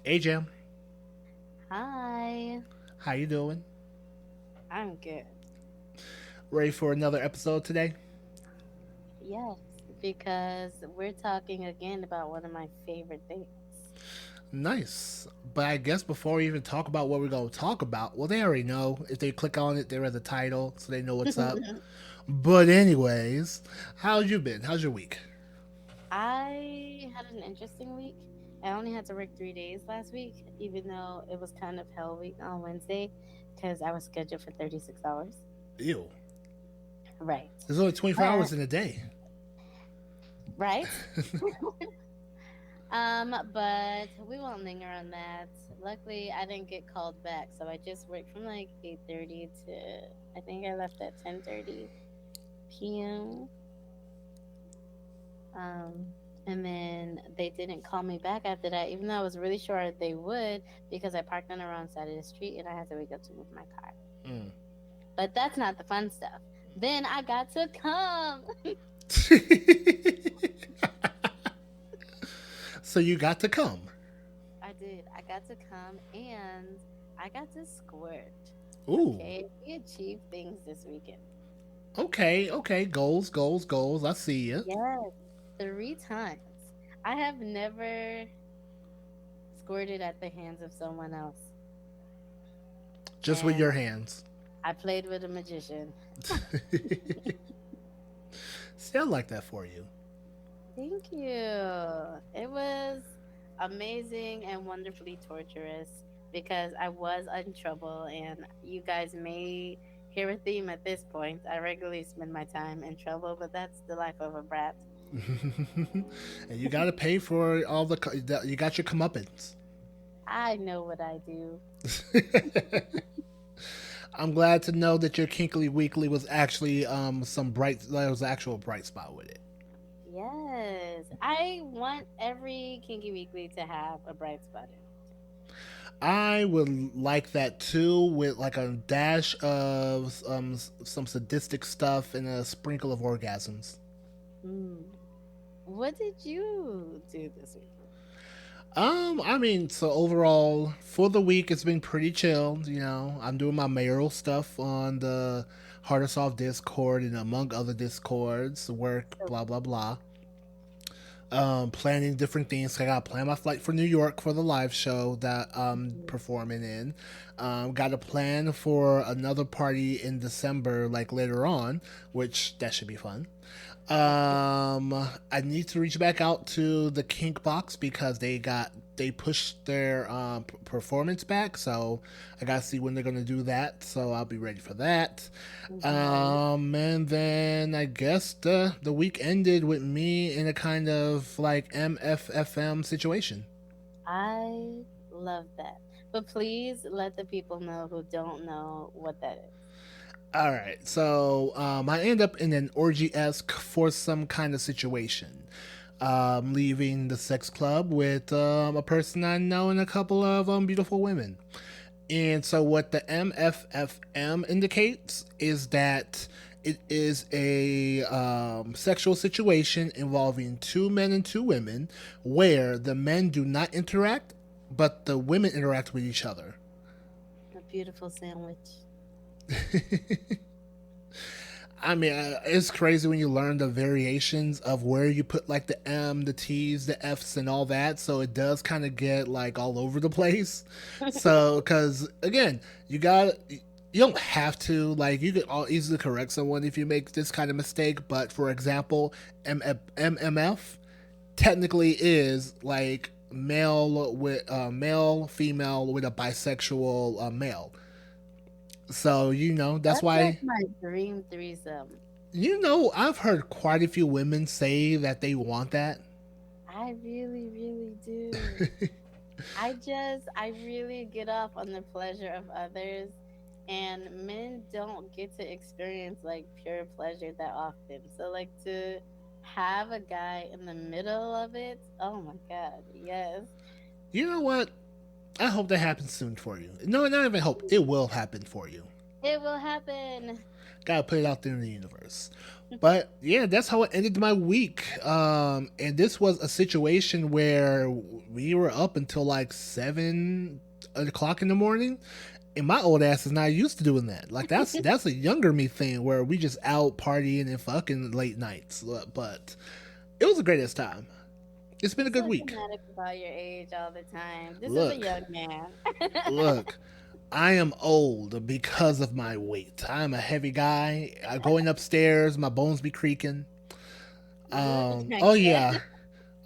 Hey Jam, Hi, how you doing? I'm good. Ready for another episode today? Yes, because we're talking again about one of my favorite things. Nice. But I guess before we even talk about what we're going to talk about, well, they already know. If they click on it, they read the title, so they know what's up. But anyways, how's you been? How's your week? I had an interesting week. I only had to work 3 days last week, even though it was kind of hell week on Wednesday because I was scheduled for 36 hours. Ew. Right. There's only 24 But, hours in a day. right? But we won't linger on that. Luckily, I didn't get called back, so I just worked from like 8:30 to I think I left at 10:30 p.m. And then they didn't call me back after that, even though I was really sure they would because I parked on the wrong side of the street and I had to wake up to move my car. Mm. But that's not the fun stuff. Then I got to come. So you got to come. I did. I got to come and I got to squirt. Ooh. Okay, we achieved things this weekend. Okay, okay. Goals, goals, goals. I see you. Yes, 3 times. I have never squirted at the hands of someone else, Just with and your hands. I played with a magician. See, I like that for you. Thank you. It was amazing and wonderfully torturous because I was in trouble, and you guys may hear a theme at this point. I regularly spend my time in trouble, but that's the life of a brat. And you got to pay for all you got your comeuppance. I know what I do. I'm glad to know that your Kinky Weekly was actually some bright. There was an actual bright spot with it. Yes, I want every Kinky Weekly to have a bright spot in I would like that too, with like a dash of some sadistic stuff and a sprinkle of orgasms. it. What did you do this weekend? I mean, so overall for the week, it's been pretty chill. You know, I'm doing my mayoral stuff on the Harder Soft Discord and among other discords, work, So, blah blah blah. Planning different things. I got to plan my flight for New York for the live show that I'm performing in. Got a plan for another party in December, like later on, which that should be fun. I need to reach back out to the Kink Box because they pushed their performance back, so I gotta see when they're gonna do that. So I'll be ready for that. right. And then I guess the week ended with me in a kind of like MFFM situation. I love that. But please let the people know who don't know what that is. All right, so I end up in an orgy esque for some kind of situation. Leaving the sex club with a person I know and a couple of beautiful women. And so, what the MFFM indicates is that it is a sexual situation involving two men and two women where the men do not interact, but the women interact with each other. A beautiful sandwich. I mean, it's crazy when you learn the variations of where you put like the M, the T's, the F's, and all that. So it does kind of get like all over the place. So, because again, you don't have to like you could all easily correct someone if you make this kind of mistake. But for example, MMF technically is like male with male, female with a bisexual male. So that's That's like why my dream threesome. I've heard quite a few women say that they want that. I really, really do. I really get off on the pleasure of others, and men don't get to experience like pure pleasure that often. So, like, to have a guy in the middle of it, oh my God, yes. You know what? I hope that happens soon for you. No, not even hope. It will happen for you. It will happen. Gotta put it out there in the universe. But yeah, that's how it ended my week. And this was a situation where we were up until like 7 o'clock in the morning. And my old ass is not used to doing that. Like that's a younger me thing where we just out partying and fucking late nights. But it was the greatest time. It's been a good So week. dramatic about your age all the time. This is a Look, young man. look. I am old because of my weight. I'm a heavy guy. Going upstairs, my bones be creaking. I Oh can't. yeah.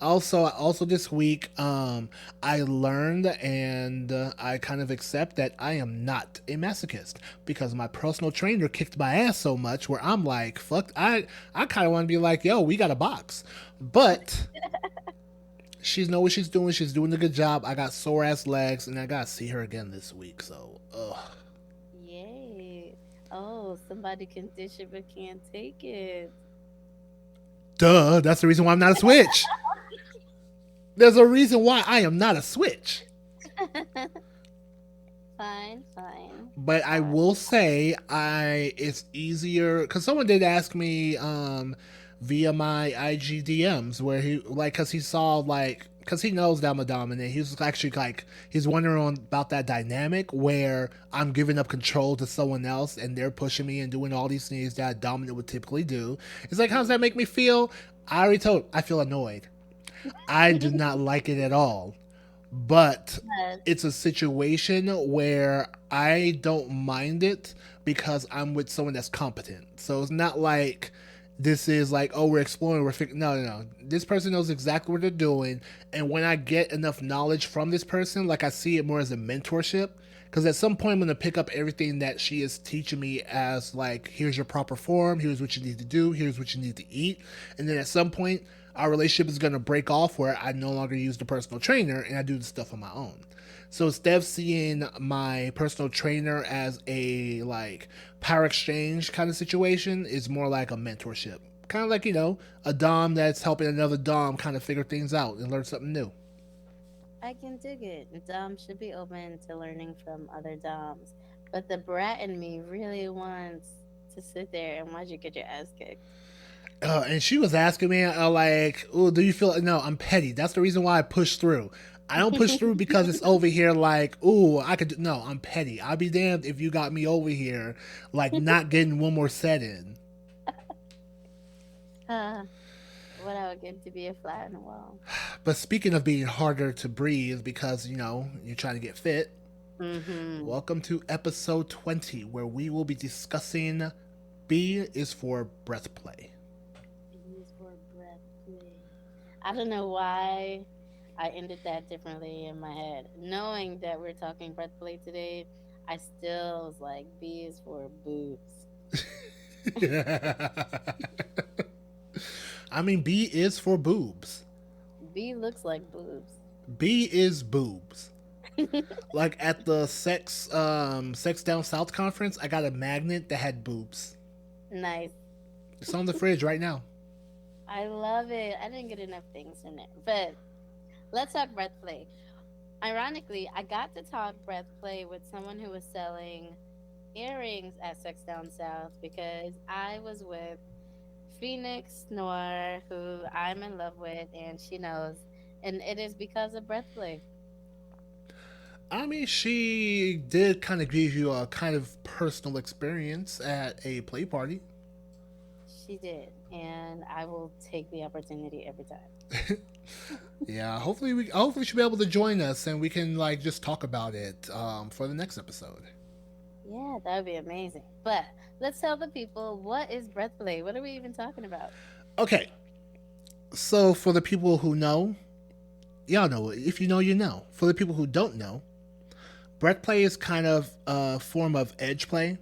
Also this week, I learned and I kind of accept that I am not a masochist because my personal trainer kicked my ass so much where I'm like, fuck, I kind of want to be like, yo, we got a box, but she knows what she's doing. She's doing a good job. I got sore ass legs, and I gotta see her again this week. So, ugh. Yay. Oh, somebody can dish it but can't take it. Duh. That's the reason why I'm not a switch. There's a reason why I am not a switch. Fine, fine. But I will say, it's easier because someone did ask me via my IG DMs where he like because he saw like because he knows that I'm a dominant. He was actually like he's wondering about that dynamic where I'm giving up control to someone else and they're pushing me and doing all these things that a dominant would typically do. It's like, how does that make me feel? I already told. I feel annoyed. I do not like it at all. But Yes. it's a situation where I don't mind it because I'm with someone that's competent. So it's not like this is like, oh, we're exploring, no, no, no. This person knows exactly what they're doing, and when I get enough knowledge from this person, like I see it more as a mentorship. Because at some point, I'm gonna pick up everything that she is teaching me as like, here's your proper form, here's what you need to do, here's what you need to eat, and then at some point, our relationship is gonna break off where I no longer use the personal trainer and I do the stuff on my own. So instead of seeing my personal trainer as a like power exchange kind of situation, is more like a mentorship. Kind of like, a Dom that's helping another Dom kind of figure things out and learn something new. I can dig it. Dom should be open to learning from other Doms. But the brat in me really wants to sit there and watch you get your ass kicked. And she was asking me, like, oh, do you feel? No, I'm petty. That's the reason why I push through. I don't push through because it's over here like, ooh, I could. No, I'm petty. I'll be damned if you got me over here, like, not getting one more set in. uh, what I would give to be a fly on the wall. But speaking of being harder to breathe because, you're trying to get fit, Mm-hmm. welcome to episode 20, where we will be discussing B is for breath play. Use for breath play. I don't know why I ended that differently in my head. Knowing that we're talking breath play today, I still was like, B is for boobs. I mean, B is for boobs. B looks like boobs. B is boobs. Like at the Sex Down South conference, I got a magnet that had boobs. Nice. It's on the fridge right now. I love it. I didn't get enough things in it. But let's talk breath play. Ironically, I got to talk breath play with someone who was selling earrings at Sex Down South because I was with Phoenix Noir, who I'm in love with, and she knows. And it is because of breath play. I mean, she did kind of give you a kind of personal experience at a play party. She did. And I will take the opportunity every time. Yeah, hopefully she'll be able to join us and we can like just talk about it for the next episode. Yeah, that would be amazing. But let's tell the people, what is breath play? What are we even talking about? Okay, so for the people who know, y'all know. If you know, you know. For the people who don't know, breath play is kind of a form of edge play.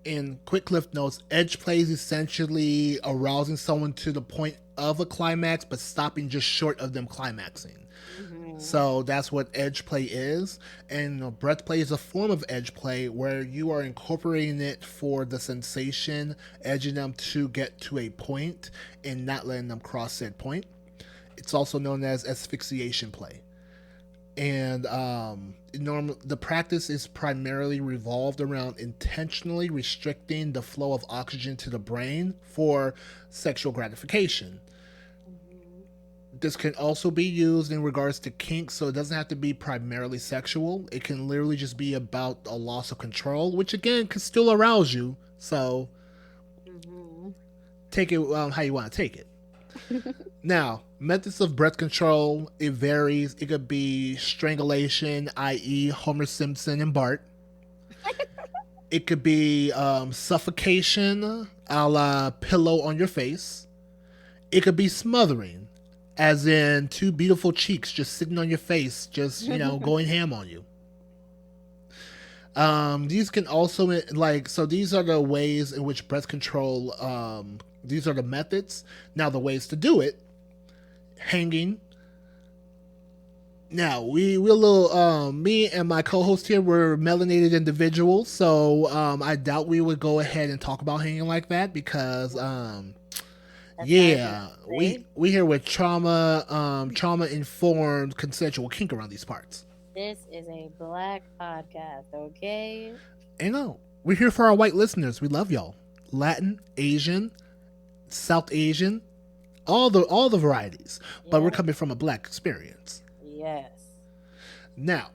In quick cliff notes, edge play is essentially arousing someone to the point of a climax, but stopping just short of them climaxing. Hmm. So that's what edge play is. And breath play is a form of edge play where you are incorporating it for the sensation, edging them to get to a point and not letting them cross said point. It's also known as asphyxiation play. And the practice is primarily revolved around intentionally restricting the flow of oxygen to the brain for sexual gratification. Mhm. This can also be used in regards to kink, so it doesn't have to be primarily sexual. It can literally just be about a loss of control, which again can still arouse you. So Mhm. take it how you want to take it. Now, methods of breath control, it varies. It could be strangulation, i.e., Homer Simpson and Bart. It could be suffocation, a la pillow on your face. It could be smothering, as in two beautiful cheeks just sitting on your face, just, going ham on you. These can also, so these are the ways in which breath control, these are the methods. Now, the ways to do it: hanging. Now we're a little me and my co-host here were melanated individuals, so I doubt we would go ahead and talk about hanging like that because That's not a good yeah, we trade. we here with trauma informed consensual kink around these parts. This is a black podcast, okay? And no, we're here for our white listeners. We love y'all. Latin, Asian, South Asian, all the varieties. But we're Yep. coming from a black experience. Yes. Now,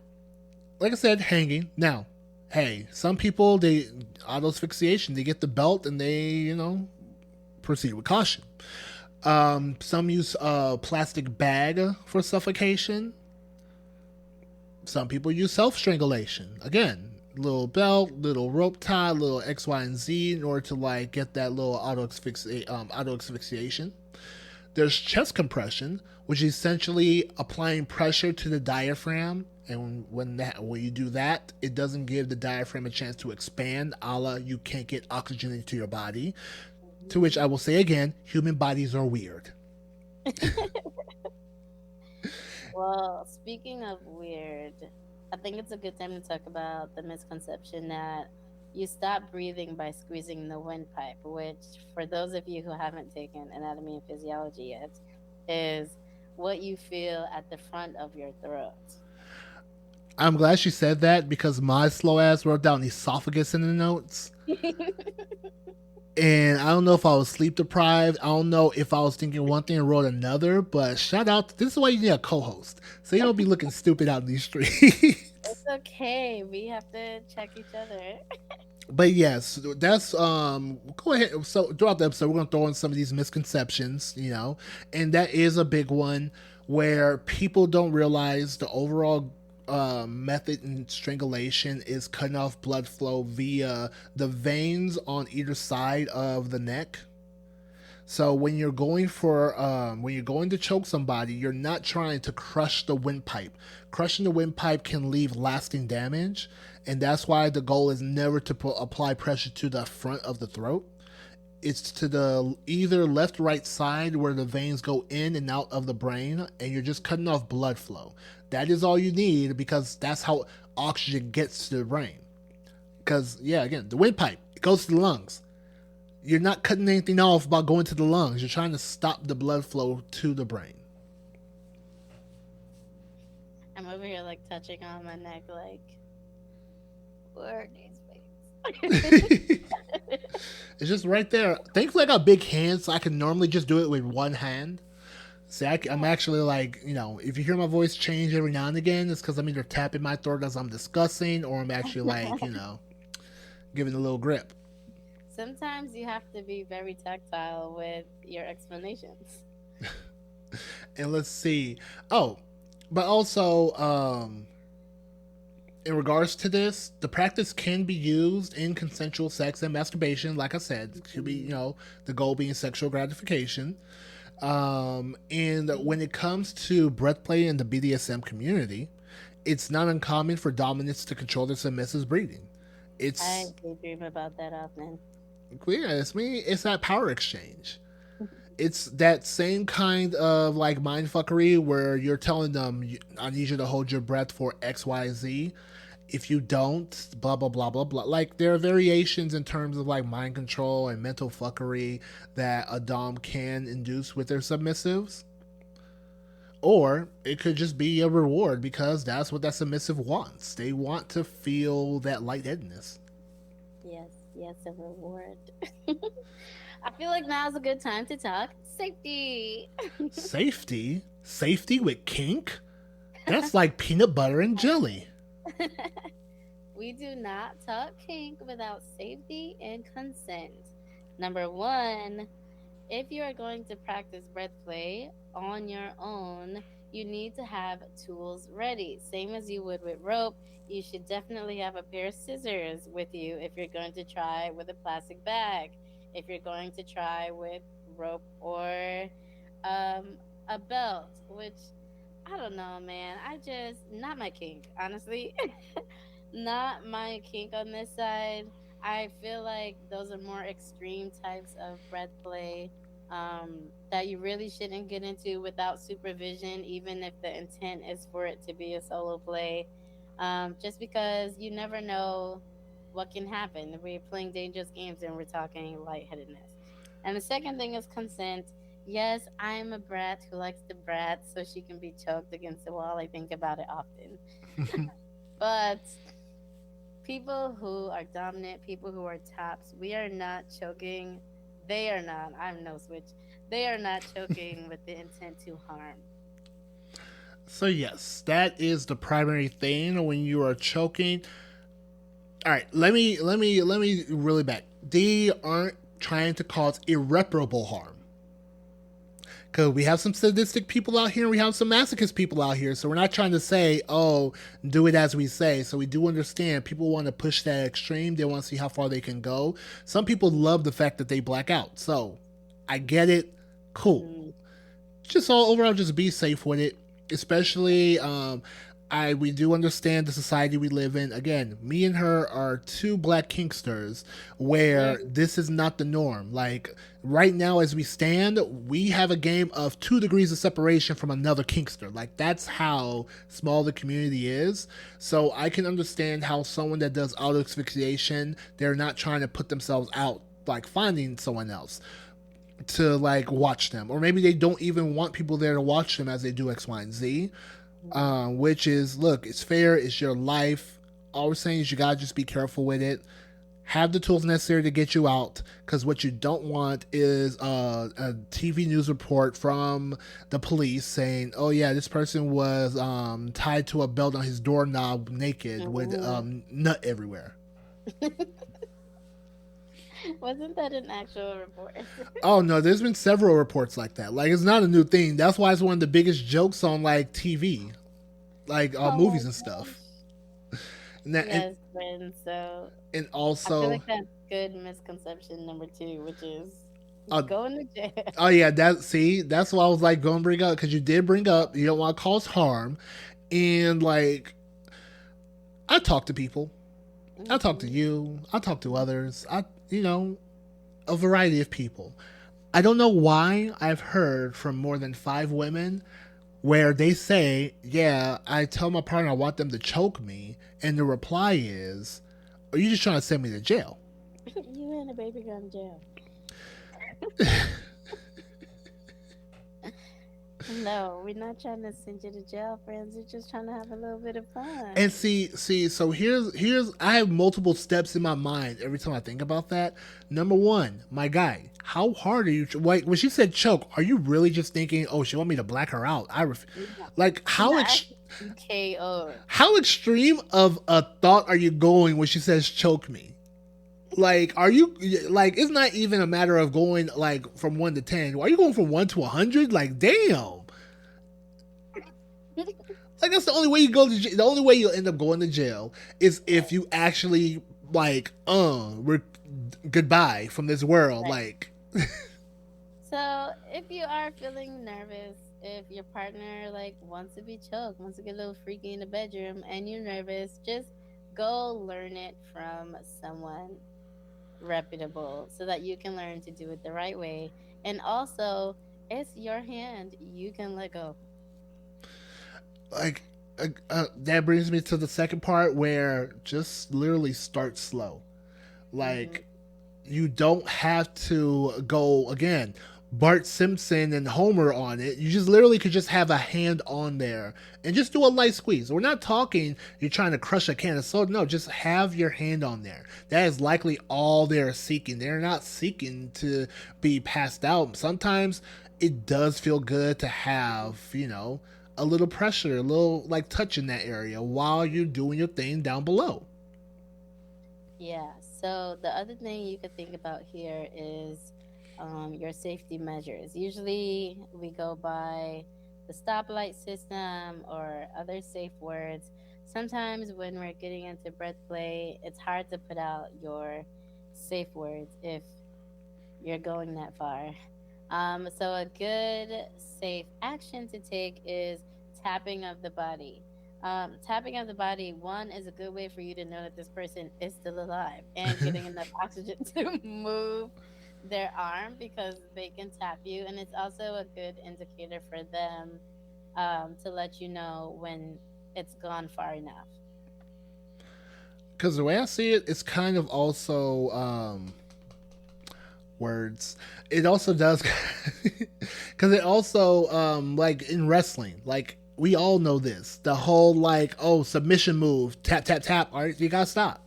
like I said, hanging. Now, hey, some people they auto asphyxiation. They get the belt and they proceed with caution. Some use a plastic bag for suffocation. Some people use self strangulation. Again, little belt, little rope tie, little X, Y, and Z in order to like get that little auto asphyxiation. There's chest compression, which is essentially applying pressure to the diaphragm. And when you do that, it doesn't give the diaphragm a chance to expand, a la you can't get oxygen into your body. To which I will say again, human bodies are weird. Well, speaking of weird, I think it's a good time to talk about the misconception that you stop breathing by squeezing the windpipe, which, for those of you who haven't taken anatomy and physiology yet, is what you feel at the front of your throat. I'm glad she said that because my slow ass wrote down esophagus in the notes. And I don't know if I was sleep deprived. I don't know if I was thinking one thing and wrote another. But shout out, this is why you need a co-host, so you don't be looking stupid out in these streets. It's okay. We have to check each other. But yes, that's go ahead. So throughout the episode, we're gonna throw in some of these misconceptions, and that is a big one where people don't realize the overall method in strangulation is cutting off blood flow via the veins on either side of the neck. So when you're going to choke somebody, you're not trying to crush the windpipe. Crushing the windpipe can leave lasting damage, and that's why the goal is never to apply pressure to the front of the throat. It's to the either left or right side where the veins go in and out of the brain, and you're just cutting off blood flow. That is all you need because that's how oxygen gets to the brain. Because yeah, again, the windpipe, it goes to the lungs. You're not cutting anything off by going to the lungs. You're trying to stop the blood flow to the brain. I'm over here like touching on my neck, like, where are these veins? It's just right there. Thankfully, I got big hands, so I can normally just do it with one hand. See, I'm actually like, if you hear my voice change every now and again, it's because I'm either tapping my throat as I'm discussing, or I'm actually like, giving a little grip. Sometimes you have to be very tactile with your explanations. And let's see. Oh, but also, in regards to this, the practice can be used in consensual sex and masturbation. Like I said, it could be, the goal being sexual gratification. And when it comes to breath play in the BDSM community, it's not uncommon for dominants to control their submissive's breathing. I It's daydream about that often. clear. It's me. It's that power exchange. It's that same kind of like mind fuckery where you're telling them, I need you to hold your breath for XYZ. If you don't, blah, blah, blah, blah, blah. Like, there are variations in terms of like mind control and mental fuckery that a Dom can induce with their submissives. Or it could just be a reward because that's what that submissive wants. They want to feel that lightheadedness. Yes, yes, a reward. I feel like now's a good time to talk safety. Safety? Safety with kink? That's like peanut butter and jelly. We do not talk kink without safety and consent. Number one, if you are going to practice breath play on your own, you need to have tools ready. Same as you would with rope, you should definitely have a pair of scissors with you if you're going to try with a plastic bag. If you're going to try with rope or um, a belt, which I don't know, man. I just, not my kink, honestly. Not my kink on this side. I feel like those are more extreme types of breath play that you really shouldn't get into without supervision, even if the intent is for it to be a solo play. Just because you never know what can happen. We're playing dangerous games and we're talking lightheadedness. And the second thing is consent. Yes, I'm a brat who likes to brat so she can be choked against the wall. I think about it often. But people who are dominant, people who are tops, we are not choking. They are not. I'm no switch. They are not choking with the intent to harm. So yes, that is the primary thing when you are choking. All right, let me really back. They aren't trying to cause irreparable harm. Because we have some sadistic people out here and we have some masochist people out here. So we're not trying to say, oh, do it as we say. So we do understand people want to push that extreme. They want to see how far they can go. Some people love the fact that they black out. So I get it. Cool. Mm, Just all overall, just be safe with it. Especially, we do understand the society we live in. Again, me and her are two black kinksters where very. this is not the norm. Like right now, as we stand, we have a game of 2 degrees of separation from another kinkster. Like that's how small the community is. So I can understand how someone that does auto asphyxiation, they're not trying to put themselves out like finding someone else to like watch them, or maybe they don't even want people there to watch them as they do X, Y, and Z. Mm. Which is, look, it's fair, it's your life. All we're saying is you gotta just be careful with it. Have the tools necessary to get you out, because what you don't want is a TV news report from the police saying, "Oh yeah, this person was tied to a belt on his doorknob naked with Mhm. nut everywhere." Wasn't that an actual report? Oh no, there's been several reports like that. Like it's not a new thing. That's why it's one of the biggest jokes on like TV, like Oh my movies and stuff. gosh. And, that, and Yes, friend. So and I feel also, like that's good misconception number two, which is uh, going to jail. oh yeah, that's why I was like, go and bring up, because you did bring up you don't want to cause harm, and like I talk to people, I talk to Hmm. you, I talk to others, a variety of people. I don't know why I've heard from more than 5 women where they say, yeah, I tell my partner I want them to choke me, and the reply is, are you just trying to send me to jail? You and a baby going to jail. No, we're not trying to send you to jail, friends. We're just trying to have a little bit of fun. And so here's I have multiple steps in my mind every time I think about that. Number one, my guy, how hard are you? Like when she said choke, are you really just thinking, oh, she want me to black her out? No, Like no, actually, KO. how extreme of a thought are you going when she says choke me? Like, are you like? It's not even a matter of going like from 1 to 10. Are you going from 1 to 100? Like, damn. Like that's the only way you go to the only way you'll end up going to jail is if you actually like we're goodbye from this world, Right. like. So if you are feeling nervous, if your partner like wants to be choked, wants to get a little freaky in the bedroom, and you're nervous, just go learn it from someone reputable so that you can learn to do it the right way. And also, it's your hand. You can let go. like that brings me to the second part where just literally start slow. Hmm. Like you don't have to go again. Bart Simpson and Homer on it. You just literally could just have a hand on there and just do a light squeeze. We're not talking you're trying to crush a can of soda. No, just have your hand on there. That is likely all they're seeking. They're not seeking to be passed out. Sometimes it does feel good to have, a little pressure, a little like touch in that area while you're doing your thing down below. Yeah. So the other thing you could think about here is your safety measures. Usually we go by the stoplight system or other safe words. Sometimes when we're getting into breath play, it's hard to put out your safe words if you're going that far. So a good safe action to take is tapping of the body. Tapping of the body, one, is a good way for you to know that this person is still alive and getting enough oxygen to move their arm because they can tap you. And it's also a good indicator for them to let you know when it's gone far enough. Because the way I see it, it's kind of also words. It also does because it also like in wrestling, like we all know this. The whole like submission move, tap tap tap. All right, you gotta stop.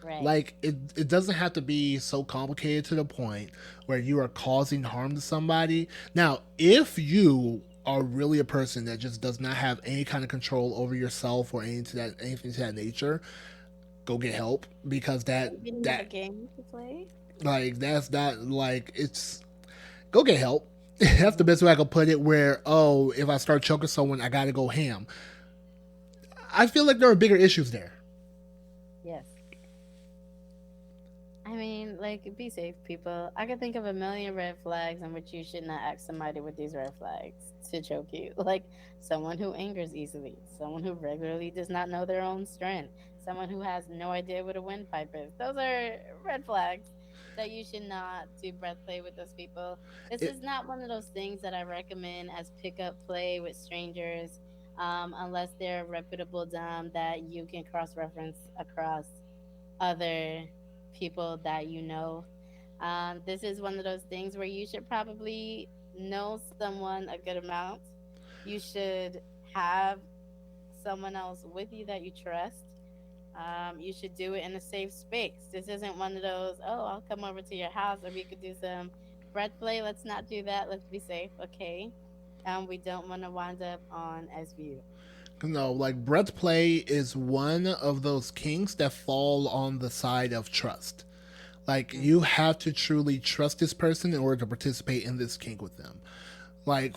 Right. Like it doesn't have to be so complicated to the point where you are causing harm to somebody. Now, if you are really a person that just does not have any kind of control over yourself or anything to that nature, go get help because Maybe another that game to play. like that's not like it's go get help. That's the best way I could put it. Where if I start choking someone, I gotta go ham. I feel like there are bigger issues there. Yes. I mean, like, be safe, people. I could think of a million red flags in which you should not ask somebody with these red flags to choke you. Like, someone who angers easily, someone who regularly does not know their own strength, someone who has no idea what a windpipe is. Those are red flags that you should not do breath play with those people. This It, is not one of those things that I recommend as pickup play with strangers, unless they're a reputable dom that you can cross reference across other people that you know. This is one of those things where you should probably know someone a good amount. You should have someone else with you that you trust. You should do it in a safe space. This isn't one of those, oh, I'll come over to your house or we could do some bread play. Let's not do that. Let's be safe. Okay. We don't want to wind up on SVU. no, like breath play is one of those kinks that fall on the side of trust. Like you Mm-hmm. have to truly trust this person in order to participate in this kink with them. Like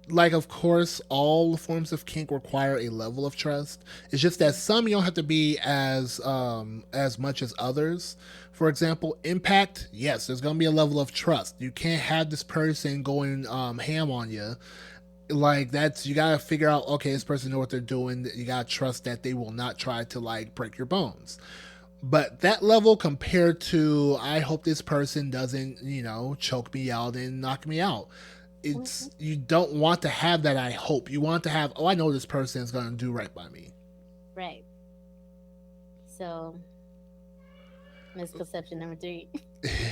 like of course all forms of kink require a level of trust. It's just that some you don't have to be as much as others. For example, impact, yes, there's gonna be a level of trust. You can't have this person going ham on you. Like that's you gotta figure out, okay, this person know what they're doing. You gotta trust that they will not try to like break your bones. But that level compared to I hope this person doesn't, choke me out and knock me out. Mm-hmm. It's you don't want to have that I hope. You want to have, I know this person is gonna do right by me. Right. So, misconception number three.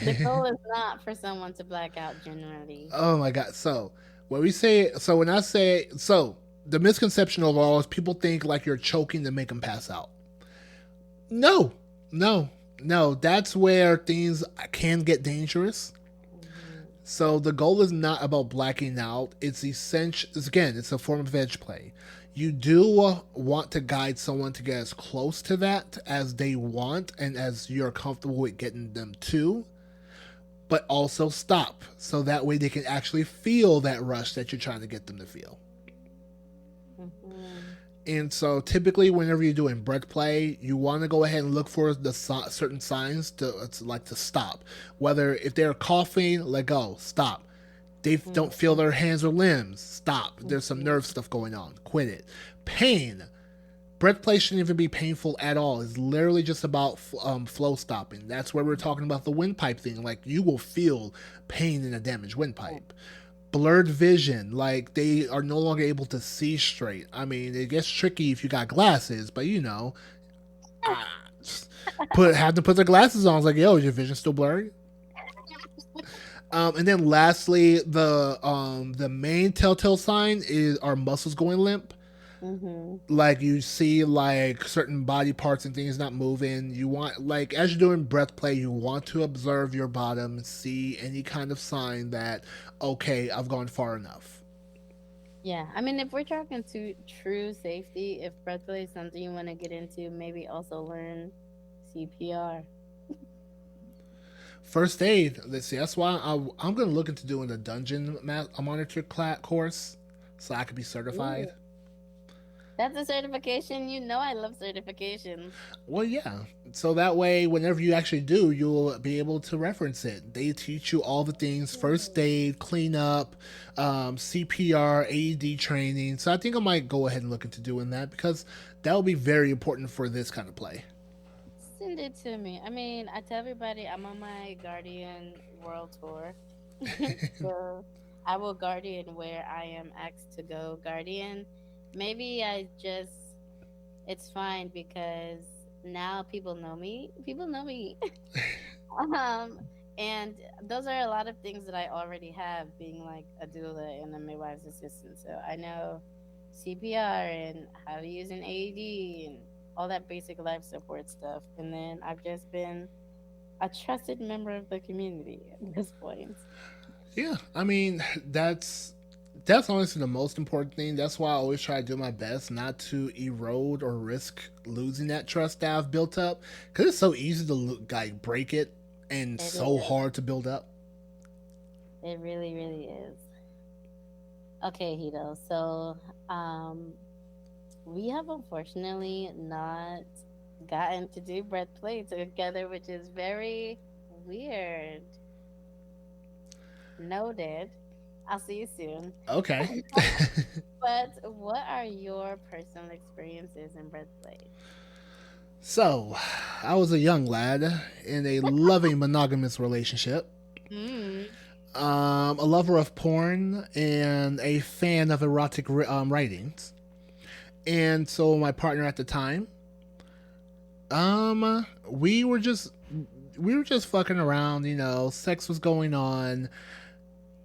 The goal is not for someone to black out generally. Oh my god. When I say the misconception overall is people think like you're choking to make them pass out. No, no, no. That's where things can get dangerous. Hmm. So the goal is not about blacking out. It's essential. Again, it's a form of edge play. You do want to guide someone to get as close to that as they want and as you're comfortable with getting them to, but also stop so that way they can actually feel that rush that you're trying to get them to feel. Hmm. And so typically, whenever you're doing breath play, you want to go ahead and look for the certain signs to stop. Whether if they're coughing, let go, stop. They don't feel their hands or limbs, stop. There's some Hmm. nerve stuff going on, quit it. Pain, breath play shouldn't even be painful at all. It's literally just about flow stopping. That's where we're talking about the windpipe thing. Like you will feel pain in a damaged windpipe. Blurred vision, like they are no longer able to see straight. I mean, it gets tricky if you got glasses, but ah, have to put their glasses on. It's like, yo, is your vision still blurry? And then lastly, the main telltale sign is our muscles going limp. Mm-hmm. Like you see like certain body parts and things not moving. You want, like, as you're doing breath play, you want to observe your bottom, see any kind of sign that, okay, I've gone far enough. Yeah, I mean, if we're talking to true safety, if breath play is something you want to get into, maybe also learn CPR. First aid. Let's see. That's why I'm going to look into doing a a monitor course, so I could be certified. Ooh, that's a certification. You know, I love certifications. Well, yeah. So that way, whenever you actually do, you'll be able to reference it. They teach you all the things: first Ooh. aid, cleanup, CPR, AED training. So I think I might go ahead and look into doing that because that will be very important for this kind of play. Send it to me. I mean, I tell everybody I'm on my Guardian World Tour. So I will Guardian where I am asked to go Guardian. Maybe it's fine because now people know me. People know me. um, and those are a lot of things that I already have, being like a doula and a midwife's assistant. So I know CPR and how to use an AED and all that basic life support stuff. And then I've just been a trusted member of the community at this point. Yeah, I mean that's honestly the most important thing. That's why I always try to do my best not to erode or risk losing that trust that I've built up, because it's so easy to like break it and It so is. hard to build up. It really, really is. Okay, Hito. So, we have unfortunately not gotten to do breath play together, which is very weird. Noted. I'll see you soon. Okay. But what are your personal experiences in breath play? So, I was a young lad in a loving monogamous relationship, Mm. a lover of porn, and a fan of erotic writings. And so, my partner at the time, we were just fucking around. You know, sex was going on,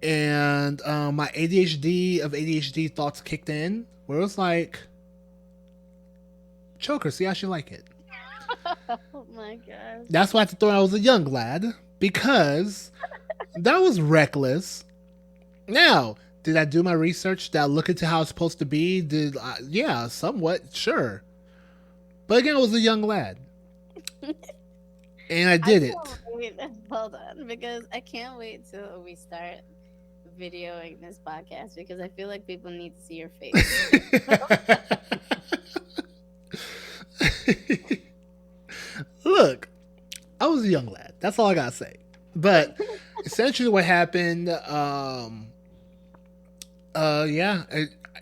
and my ADHD thoughts kicked in, where it was like, choker, see how she like it. Oh my gosh. That's why I had to throw I was a young lad, because that was reckless. Now, did I do my research? Did I look into how it's supposed to be? Yeah, somewhat, sure. But again, I was a young lad, and I I did it. can't wait. Hold on, because I can't wait till we start videoing this podcast because I feel like people need to see your face. Look, I was a young lad. That's all I gotta say. But essentially, what happened? Yeah,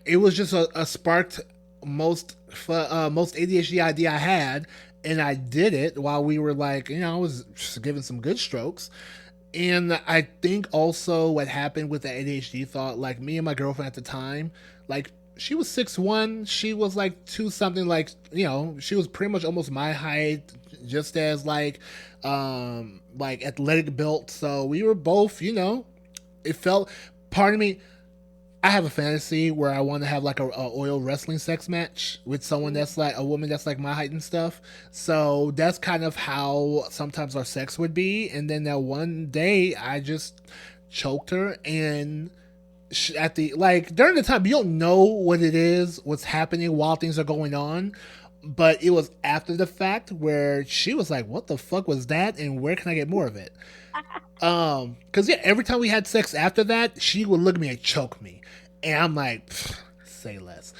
it was just a sparked most ADHD idea I had, and I did it while we were like, I was just giving some good strokes. And I think also what happened with the ADHD thought, like me and my girlfriend at the time, like she was 6'1", she was like two something, like she was pretty much almost my height, just as like athletic built. So we were both, it felt. Part of me, I have a fantasy where I want to have like a oil wrestling sex match with someone that's like a woman that's like my height and stuff. So that's kind of how sometimes our sex would be. And then that one day, I just choked her, and at the like during the time, you don't know what it is, what's happening while things are going on. But it was after the fact where she was like, "What the fuck was that? And where can I get more of it?" Cause yeah, every time we had sex after that, she would look at me and choke me, and I'm like, say less.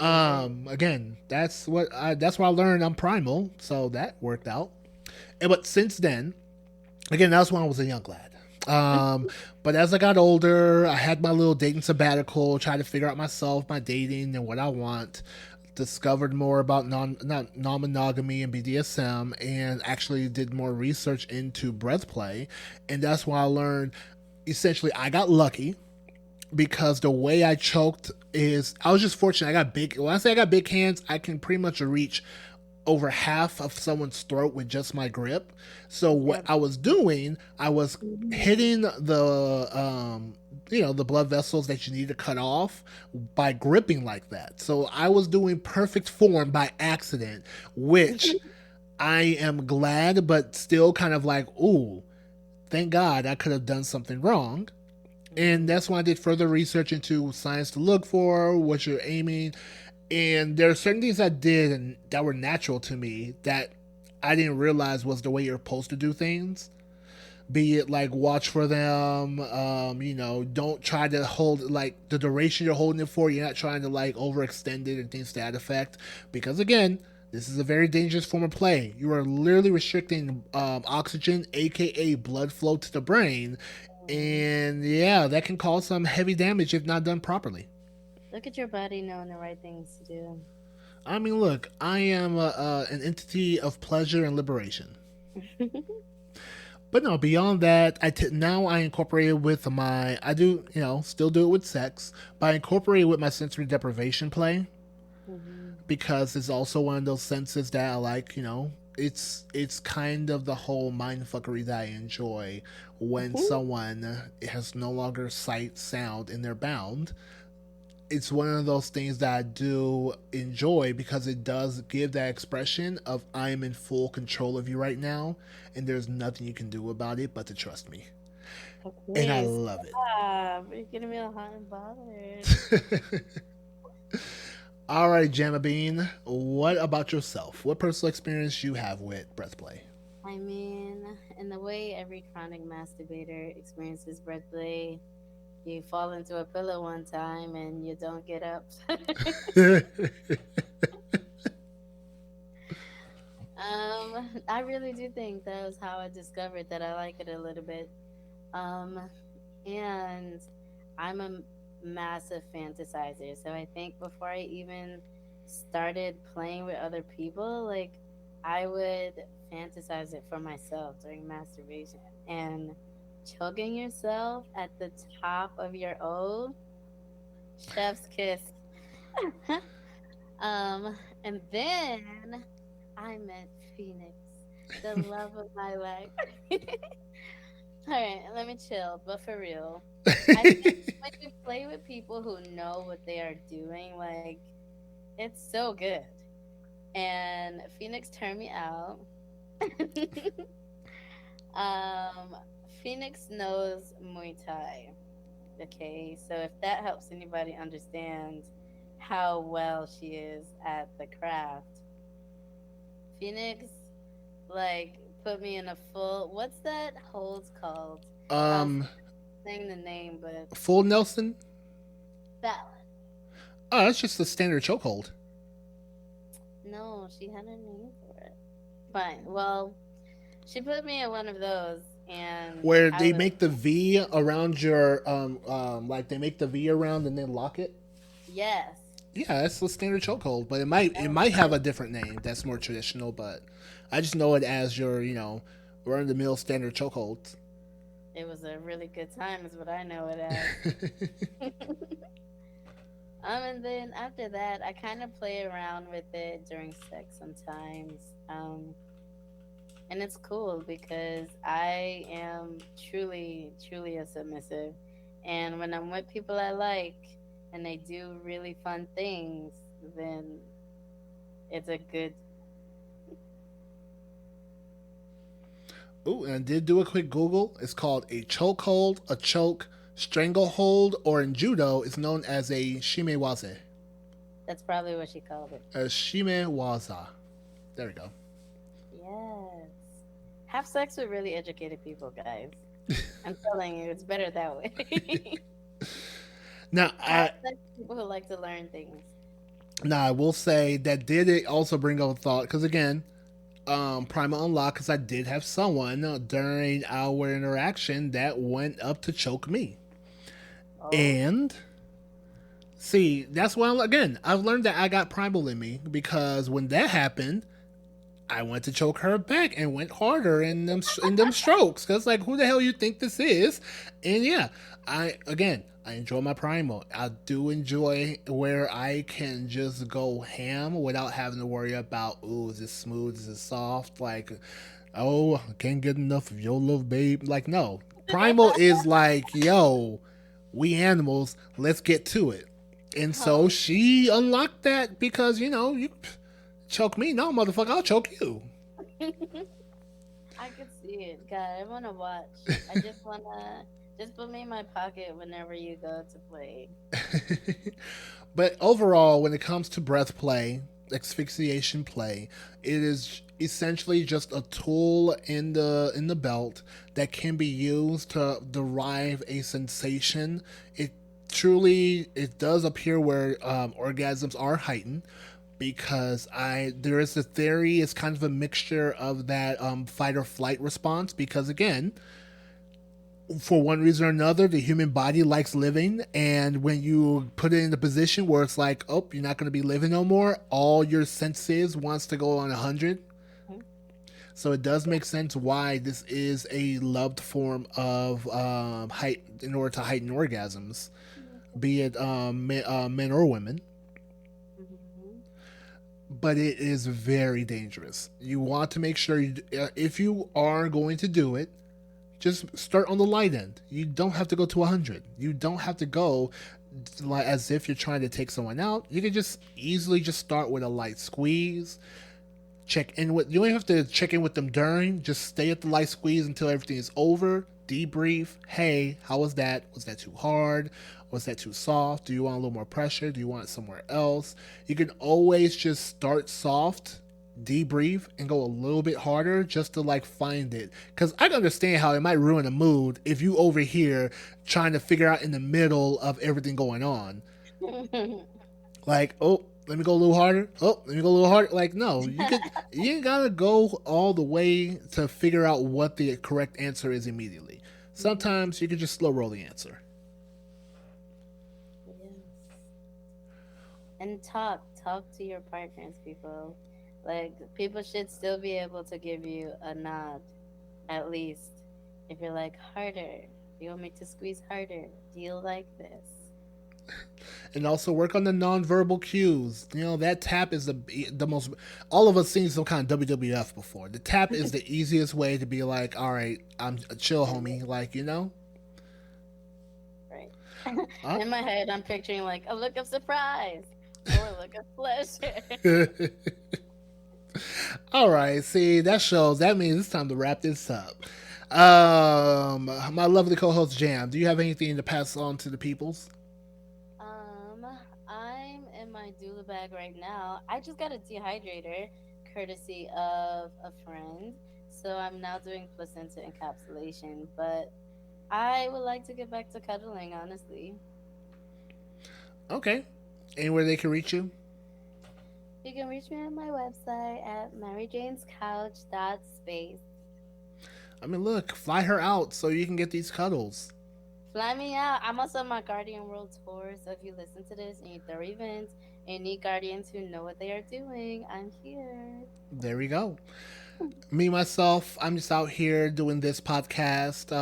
Okay. Again, that's where I learned I'm primal, so that worked out. And but since then, again, that was when I was a young lad. But as I got older, I had my little dating sabbatical, tried to figure out myself, my dating, and what I want. Discovered more about non monogamy and BDSM, and actually did more research into breath play, and that's why I learned. Essentially, I got lucky because the way I choked is I was just fortunate. I got big. When I say I got big hands, I can pretty much reach over half of someone's throat with just my grip. So what Yep. I was doing, I was Mhm. hitting the blood vessels that you need to cut off by gripping like that. So I was doing perfect form by accident, which I am glad, but still kind of like, ooh, thank God I could have done something wrong. And Mhm. that's when I did further research into signs to look for, what you're aiming. And there are certain things I did and that were natural to me that I didn't realize was the way you're supposed to do things. Be it like watch for them, don't try to hold like the duration you're holding it for. You're not trying to like overextend it and things to that effect. Because again, this is a very dangerous form of play. You are literally restricting oxygen, aka blood flow to the brain, Mhm. and yeah, that can cause some heavy damage if not done properly. Look at your body knowing the right things to do. I mean, look, I am an entity of pleasure and liberation. But no, beyond that, now I incorporate it with my. I do, still do it with sex, but I incorporate it with my sensory deprivation play Mhm. because it's also one of those senses that I like. It's kind of the whole mindfuckery that I enjoy when someone has no longer sight, sound, and they're bound. It's one of those things that I do enjoy because it does give that expression of I'm in full control of you right now, and there's nothing you can do about it but to trust me. And I Okay, love stop. You're getting me all hot and bothered. it. All right, Jamma Bean, what about yourself? What personal experience you have with breath play? I mean, in the way every chronic masturbator experiences breath play, you fall into a pillow one time and you don't get up. I really do think that was how I discovered that I like it a little bit. Um, and I'm a massive fantasizer, so I think before I even started playing with other people, like I would fantasize it for myself during masturbation and choking yourself at the top of your O, chef's kiss. And then I met Phoenix, the love of my life. All right, let me chill, but for real, I think when you play with people who know what they are doing, like it's so good. And Phoenix turned me out. um, Phoenix knows Muay Thai. Okay, so if that helps anybody understand how well she is at the craft, Phoenix like put me in a full. What's that hold called? I was um, saying the name, but Full Nelson? that Oh, that's just the standard chokehold. no, she had a name for it. Fine. Well, she put me in one of those, and Where I they was make the V around your like they make the V around and then lock it. yes. Yeah, that's the standard chokehold, but it might have a different name that's more traditional. But I just know it as your run of the mill standard chokeholds. It was a really good time, is what I know it as. And then after that, I kind of play around with it during sex sometimes. And it's cool because I am truly, truly a submissive. And when I'm with people I like and they do really fun things, then it's a good. Ooh, and I did do a quick Google. It's called a chokehold, a choke, stranglehold, or in judo, it's known as a shimewaze. That's probably what she called it. A shimewaza. There we go. Yes. Have sex with really educated people, guys. I'm telling you, it's better that way. Now, Have I sex with people who like to learn things. now I will say that did it also bring up a thought because again, Prima Unlock because I did have someone during our interaction that went up to choke me, Oh, and see that's why again I've learned that I got primal in me because when that happened, I went to choke her back and went harder in them strokes. Cause like, who the hell you think this is? And yeah, I enjoy my primal. I do enjoy where I can just go ham without having to worry about, ooh, is this smooth? Is it soft? Like, oh, I can't get enough of your love, babe. Like, no. Primal is like, yo, we animals, let's get to it. And so Oh, she unlocked that because, you choke me. No, motherfucker, I'll choke you. I could see it. God, I want to watch. I just want to just put me in my pocket whenever you go to play. But overall, when it comes to breath play, asphyxiation play, it is essentially just a tool in the belt that can be used to derive a sensation. It does appear where orgasms are heightened because I there is a theory it's kind of a mixture of that fight or flight response because again for one reason or another, the human body likes living, and when you put it in a position where it's like, oh, you're not going to be living no more, all your senses wants to go on 100. Mhm. So it does make sense why this is a loved form of height in order to heighten orgasms, be it men or women. Mhm. But it is very dangerous. You want to make sure if you are going to do it, just start on the light end. You don't have to go to 100. You don't have to go like as if you're trying to take someone out. You can just easily just start with a light squeeze. Check in with you don't have to check in with them during. Just stay at the light squeeze until everything is over. Debrief. Hey, how was that? Was that too hard? Was that too soft? Do you want a little more pressure? Do you want it somewhere else? You can always just start soft, debrief, and go a little bit harder just to like find it. Because I can understand how it might ruin a mood if you over here trying to figure out in the middle of everything going on. Like, oh, let me go a little harder. Oh, let me go a little harder. Like, no, you gotta go all the way to figure out what the correct answer is immediately. Mhm. Sometimes you can just slow roll the answer. Yes. And talk to your partners, people. Like people should still be able to give you a nod, at least. If you're like harder, do you want me to squeeze harder? Do you like this? And also work on the nonverbal cues. That tap is the most. All of us seen some kind of WWF before. The tap is the easiest way to be like, all right, I'm chill, End homie. it. Like, Right. uh, In my head, I'm picturing like a look of surprise or a look of pleasure. all right. See, that shows. That means it's time to wrap this up. My lovely co-host Jam, do you have anything to pass on to the peoples? Um, I'm in my doula bag right now. I just got a dehydrator courtesy of a friend. So I'm now doing placenta encapsulation, but I would like to get back to cuddling, honestly. Okay. Anywhere they can reach you? You can reach me on my website at maryjanescouch.space. I mean, look, fly her out so you can get these cuddles. Fly me out. I'm also on my Guardian World Tour, so if you listen to this and you throw events and you need guardians who know what they are doing, I'm here. There we go. Me myself, I'm just out here doing this podcast.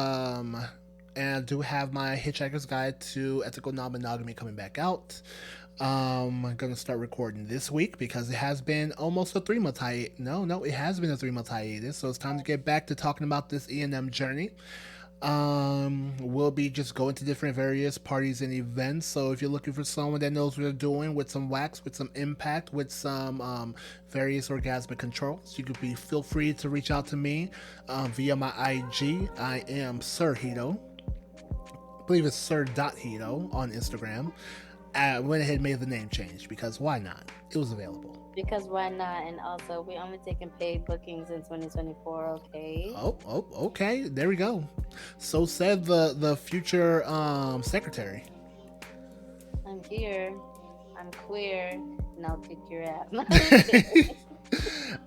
And I do have my Hitchhiker's Guide to Ethical Non-Monogamy coming back out. I'm gonna start recording this week because it has been almost a 3 month hiatus. No, it has been a 3 month hiatus. So it's time to get back to talking about this E&M journey. We'll be just going to different various parties and events. So if you're looking for someone that knows what they're doing with some wax, with some impact, with some various orgasmic controls, you could be feel free to reach out to me via my IG. I am Sir Hedo. I believe it's Sir.Hedo on Instagram. I went ahead and made the name change because why not? It was available. Because why not? And also, we only taking paid bookings in 2024, okay? Okay. There we go. So said the future secretary. I'm here. I'm queer, and I'll kick your ass. No, I'm just kidding.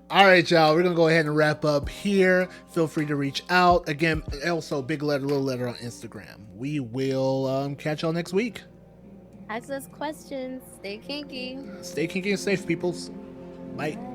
All right, y'all. We're gonna go ahead and wrap up here. Feel free to reach out again. Also, big letter, little letter on Instagram. We will catch y'all next week. Ask us questions. Stay kinky. Stay kinky and safe, peoples. Bye. Bye.